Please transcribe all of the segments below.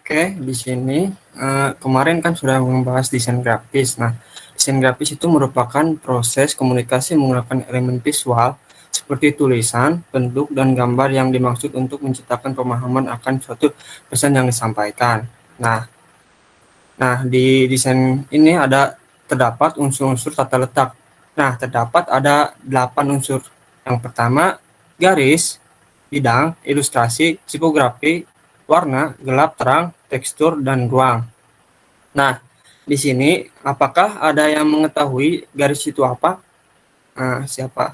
Oke, di sini kemarin kan sudah membahas desain grafis. Nah, desain grafis itu merupakan proses komunikasi menggunakan elemen visual seperti tulisan, bentuk, dan gambar yang dimaksud untuk menciptakan pemahaman akan suatu pesan yang disampaikan. Nah, di desain ini terdapat unsur-unsur tata letak. Nah, terdapat ada 8 unsur. Yang pertama, garis, bidang, ilustrasi, tipografi, warna, gelap, terang, tekstur, dan ruang. Nah, di sini apakah ada yang mengetahui garis itu apa? Nah, siapa?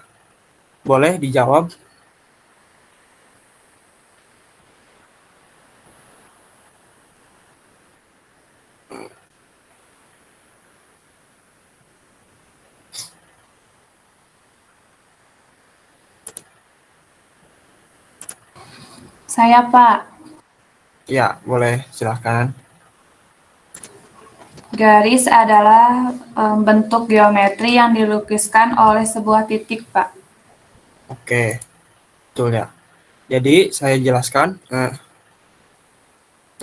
Boleh dijawab? Saya, Pak. Ya, boleh, silahkan. Garis adalah bentuk geometri yang dilukiskan oleh sebuah titik, Pak. Oke, betul ya. Jadi, saya jelaskan.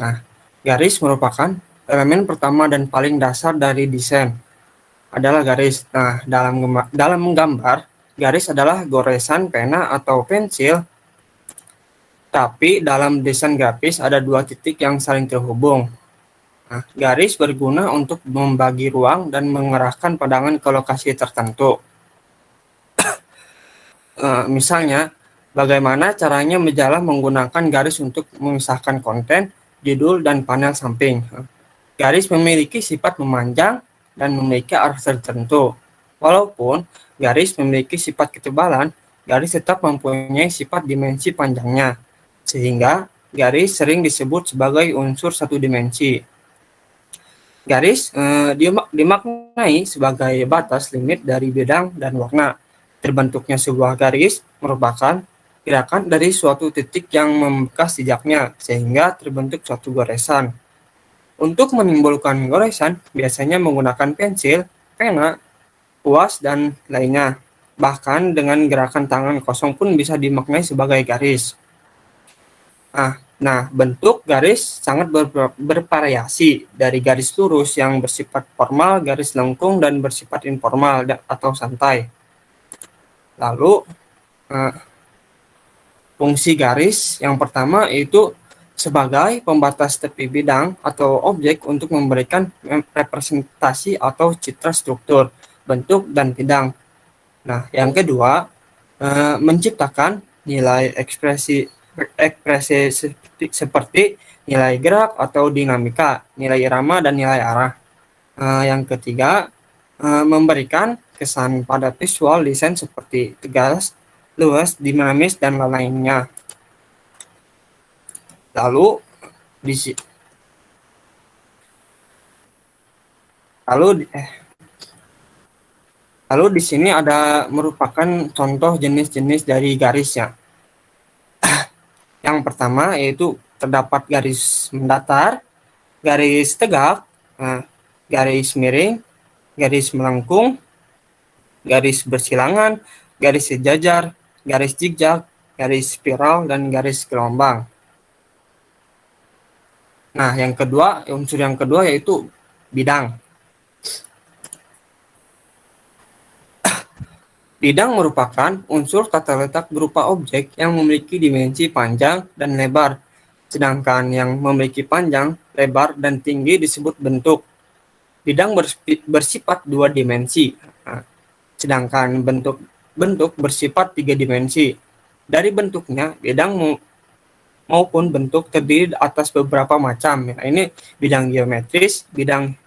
Nah, garis merupakan elemen pertama dan paling dasar dari desain. Adalah garis. Nah, dalam menggambar, garis adalah goresan pena atau pensil, tapi dalam desain grafis ada dua titik yang saling terhubung. Nah, garis berguna untuk membagi ruang dan mengarahkan pandangan ke lokasi tertentu. Misalnya, bagaimana caranya majalah menggunakan garis untuk memisahkan konten, judul, dan panel samping. Garis memiliki sifat memanjang dan memiliki arah tertentu. Walaupun garis memiliki sifat ketebalan, garis tetap mempunyai sifat dimensi panjangnya, sehingga garis sering disebut sebagai unsur satu dimensi. Garis dimaknai sebagai batas limit dari bidang dan warna. Terbentuknya sebuah garis merupakan gerakan dari suatu titik yang membekas jejaknya, sehingga terbentuk suatu goresan. Untuk menimbulkan goresan, biasanya menggunakan pensil, pena, kuas, dan lainnya. Bahkan dengan gerakan tangan kosong pun bisa dimaknai sebagai garis. Nah, bentuk garis sangat bervariasi, dari garis lurus yang bersifat formal, garis lengkung, dan bersifat informal atau santai. Lalu, fungsi garis yang pertama yaitu sebagai pembatas tepi bidang atau objek untuk memberikan representasi atau citra struktur, bentuk, dan bidang. Nah, yang kedua, menciptakan nilai ekspresi seperti nilai gerak atau dinamika, nilai irama, dan nilai arah. Yang ketiga, memberikan kesan pada visual desain seperti tegas, luas, dinamis, dan lain-lainnya. Lalu di lalu lalu di sini ada merupakan contoh jenis-jenis dari garisnya. Yang pertama yaitu terdapat garis mendatar, garis tegak, garis miring, garis melengkung, garis bersilangan, garis sejajar, garis zigzag, garis spiral, dan garis gelombang. Nah, unsur yang kedua yaitu bidang. Bidang merupakan unsur tata letak berupa objek yang memiliki dimensi panjang dan lebar, sedangkan yang memiliki panjang, lebar, dan tinggi disebut bentuk. Bidang bersifat dua dimensi, sedangkan bentuk bersifat tiga dimensi. Dari bentuknya, bidang maupun bentuk terdiri atas beberapa macam. Ini bidang geometris, bidang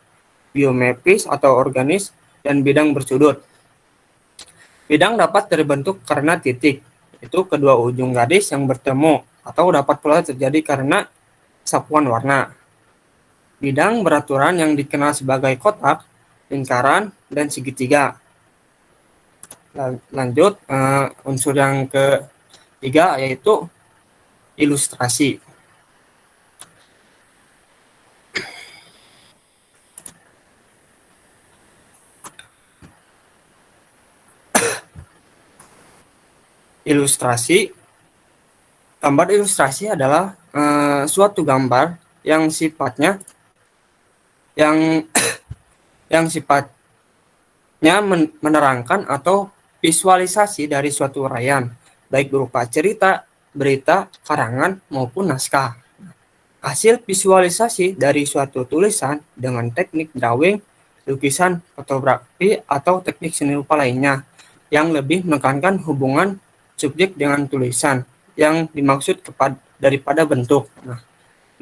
geometris atau organis, dan bidang bersudut. Bidang dapat terbentuk karena titik, itu kedua ujung garis yang bertemu, atau dapat pula terjadi karena sapuan warna. Bidang beraturan yang dikenal sebagai kotak, lingkaran, dan segitiga. Lanjut, unsur yang ketiga yaitu ilustrasi. Gambar ilustrasi adalah suatu gambar yang sifatnya yang yang sifatnya menerangkan atau visualisasi dari suatu uraian, baik berupa cerita, berita, karangan, maupun naskah. Hasil visualisasi dari suatu tulisan dengan teknik drawing, lukisan, fotografi, atau teknik seni rupa lainnya yang lebih menekankan hubungan subjek dengan tulisan yang dimaksud daripada bentuk.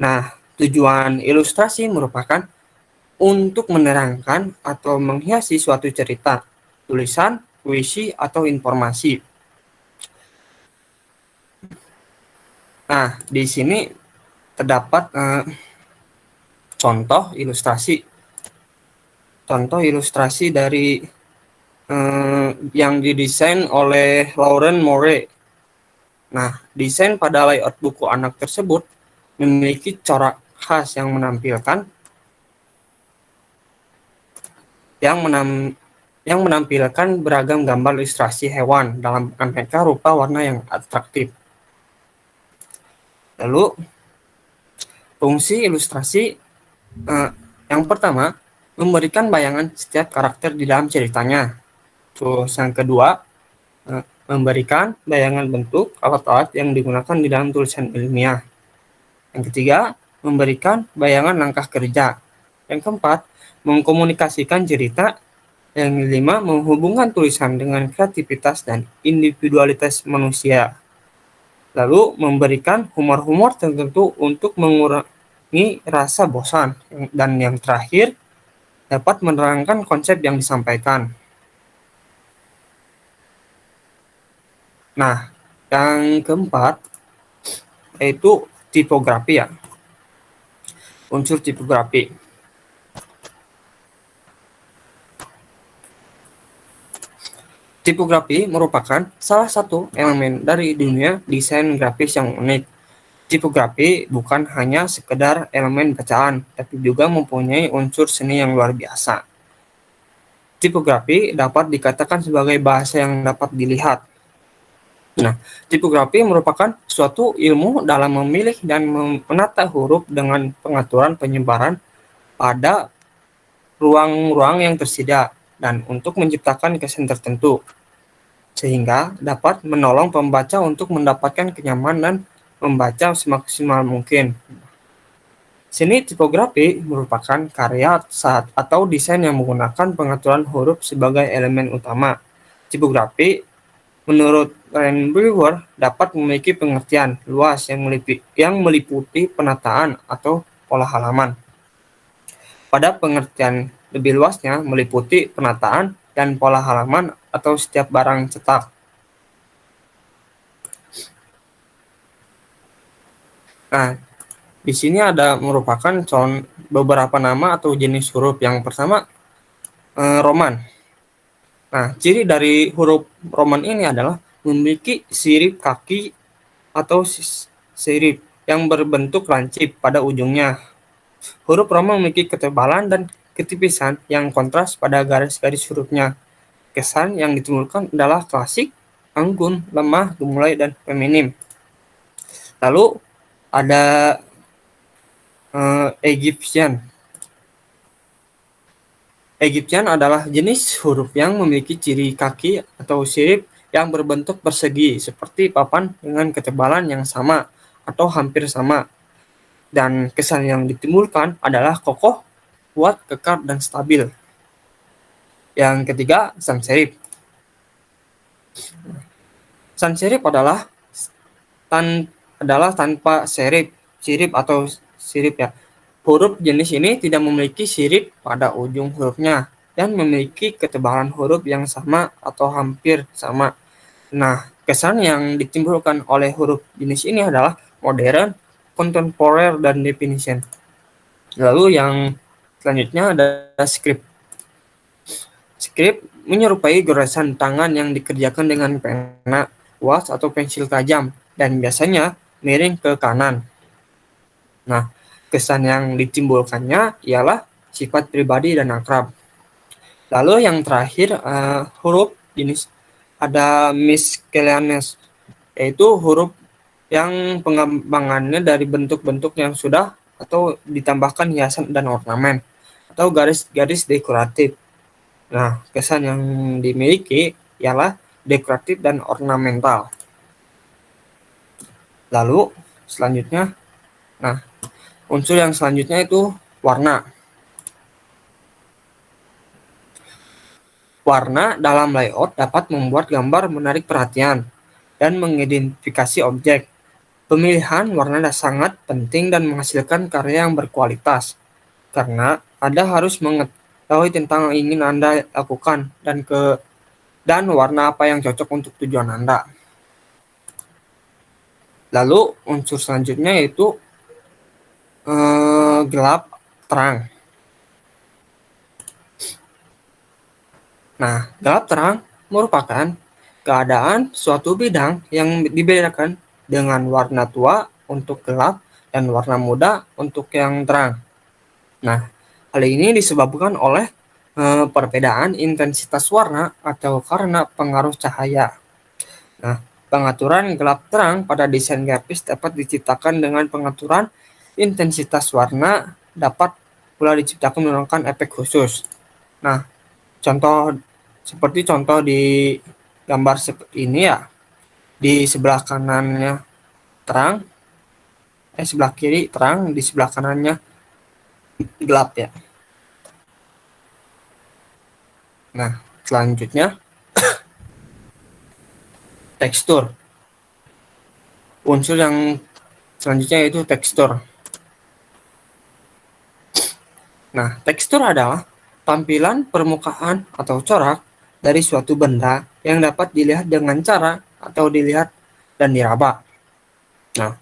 Nah, tujuan ilustrasi merupakan untuk menerangkan atau menghiasi suatu cerita, tulisan, puisi, atau informasi. Nah, di sini terdapat contoh ilustrasi dari yang didesain oleh Lauren Moore. Nah, desain pada layout buku anak tersebut memiliki corak khas yang menampilkan beragam gambar ilustrasi hewan dalam aneka rupa warna yang atraktif. Lalu, fungsi ilustrasi yang pertama, memberikan bayangan setiap karakter di dalam ceritanya. Terus yang kedua, memberikan bayangan bentuk alat-alat yang digunakan di dalam tulisan ilmiah. Yang ketiga, memberikan bayangan langkah kerja. Yang keempat, mengkomunikasikan cerita. Yang kelima, menghubungkan tulisan dengan kreativitas dan individualitas manusia. Lalu, memberikan humor-humor tertentu untuk mengurangi rasa bosan. Dan yang terakhir, dapat menerangkan konsep yang disampaikan. Nah, yang keempat, yaitu tipografi ya. Unsur tipografi. Tipografi merupakan salah satu elemen dari dunia desain grafis yang unik. Tipografi bukan hanya sekedar elemen bacaan, tapi juga mempunyai unsur seni yang luar biasa. Tipografi dapat dikatakan sebagai bahasa yang dapat dilihat. Nah, tipografi merupakan suatu ilmu dalam memilih dan menata huruf dengan pengaturan penyebaran pada ruang-ruang yang tersedia dan untuk menciptakan kesan tertentu, sehingga dapat menolong pembaca untuk mendapatkan kenyamanan membaca semaksimal mungkin. Seni tipografi merupakan karya atau desain yang menggunakan pengaturan huruf sebagai elemen utama. Tipografi, menurut Rand Brewer, dapat memiliki pengertian luas yang meliputi penataan atau pola halaman. Pada pengertian lebih luasnya meliputi penataan dan pola halaman atau setiap barang cetak. Nah, di sini ada merupakan beberapa nama atau jenis huruf. Yang pertama, Roman. Nah, ciri dari huruf Roman ini adalah memiliki sirip kaki atau sirip yang berbentuk lancip pada ujungnya. Huruf Roman memiliki ketebalan dan ketipisan yang kontras pada garis-garis hurufnya. Kesan yang ditimbulkan adalah klasik, anggun, lemah, gemulai, dan feminim. Lalu ada Egyptian. Egyptian adalah jenis huruf yang memiliki ciri kaki atau sirip yang berbentuk persegi seperti papan dengan ketebalan yang sama atau hampir sama. Dan kesan yang ditimbulkan adalah kokoh, kuat, kekar, dan stabil. Yang ketiga, sans serif. Sans serif adalah tanpa sirip atau sirip ya. Huruf jenis ini tidak memiliki sirip pada ujung hurufnya dan memiliki ketebalan huruf yang sama atau hampir sama. Nah, kesan yang ditimbulkan oleh huruf jenis ini adalah modern, contemporary, dan definition. Lalu yang selanjutnya ada script. Script menyerupai goresan tangan yang dikerjakan dengan pena, kuas, atau pensil tajam, dan biasanya miring ke kanan. Nah, kesan yang ditimbulkannya ialah sifat pribadi dan akrab. Lalu yang terakhir, huruf jenis ada miscellaneous, yaitu huruf yang pengembangannya dari bentuk-bentuk yang sudah atau ditambahkan hiasan dan ornamen atau garis-garis dekoratif. Nah, kesan yang dimiliki ialah dekoratif dan ornamental. Lalu selanjutnya, nah unsur yang selanjutnya itu warna. Warna dalam layout dapat membuat gambar menarik perhatian dan mengidentifikasi objek. Pemilihan warna sangat penting dan menghasilkan karya yang berkualitas, karena Anda harus mengetahui tentang yang ingin Anda lakukan dan warna apa yang cocok untuk tujuan Anda. Lalu unsur selanjutnya yaitu gelap, terang. Nah, gelap terang merupakan keadaan suatu bidang yang dibedakan dengan warna tua untuk gelap dan warna muda untuk yang terang. Nah, hal ini disebabkan oleh perbedaan intensitas warna atau karena pengaruh cahaya. Nah, pengaturan gelap terang pada desain grafis dapat diciptakan dengan pengaturan intensitas warna dapat pula diciptakan menggunakan efek khusus. Nah, contoh di gambar seperti ini ya, di sebelah kanannya terang, sebelah kiri terang, di sebelah kanannya gelap ya. Nah, selanjutnya tekstur. Unsur yang selanjutnya yaitu tekstur. Nah, tekstur adalah tampilan permukaan atau corak dari suatu benda yang dapat dilihat dengan cara atau dilihat dan diraba. Nah,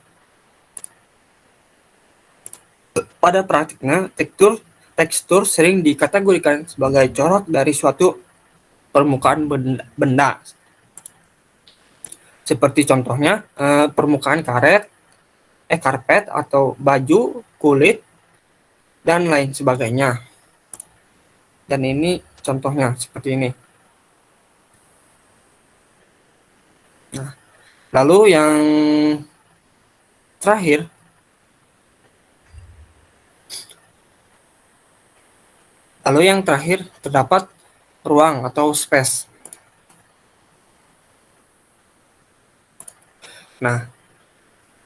pada praktiknya tekstur sering dikategorikan sebagai corak dari suatu permukaan benda. Seperti contohnya permukaan karpet atau baju, kulit, dan lain sebagainya. Dan ini contohnya seperti ini. Nah, lalu yang terakhir, terdapat ruang atau space. Nah,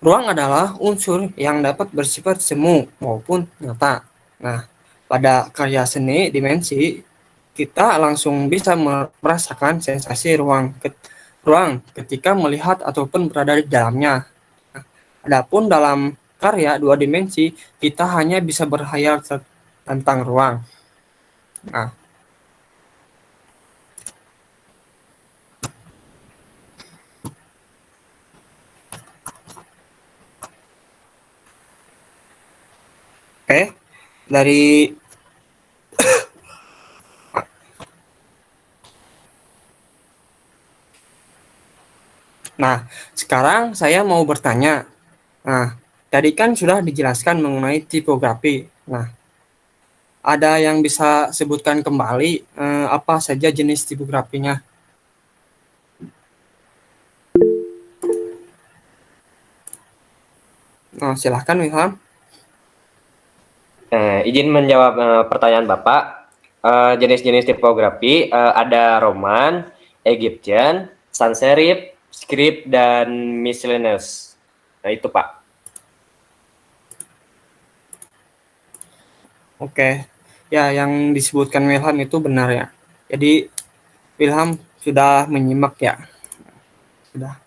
ruang adalah unsur yang dapat bersifat semu maupun nyata. Nah, pada karya seni dimensi, kita langsung bisa merasakan sensasi ruang ketika melihat ataupun berada di dalamnya. Nah, adapun dalam karya dua dimensi, kita hanya bisa berkhayal tentang ruang. Nah, oke, dari Nah, sekarang saya mau bertanya. Nah, tadi kan sudah dijelaskan mengenai tipografi. Nah, ada yang bisa sebutkan kembali apa saja jenis tipografinya? Nah, silahkan Wilham. Izin menjawab pertanyaan Bapak. Jenis-jenis tipografi ada Roman, Egyptian, sans serif, script, dan miscellaneous. Nah, itu Pak. Oke, ya yang disebutkan Wilham itu benar ya. Jadi Wilham sudah menyimak ya. Sudah.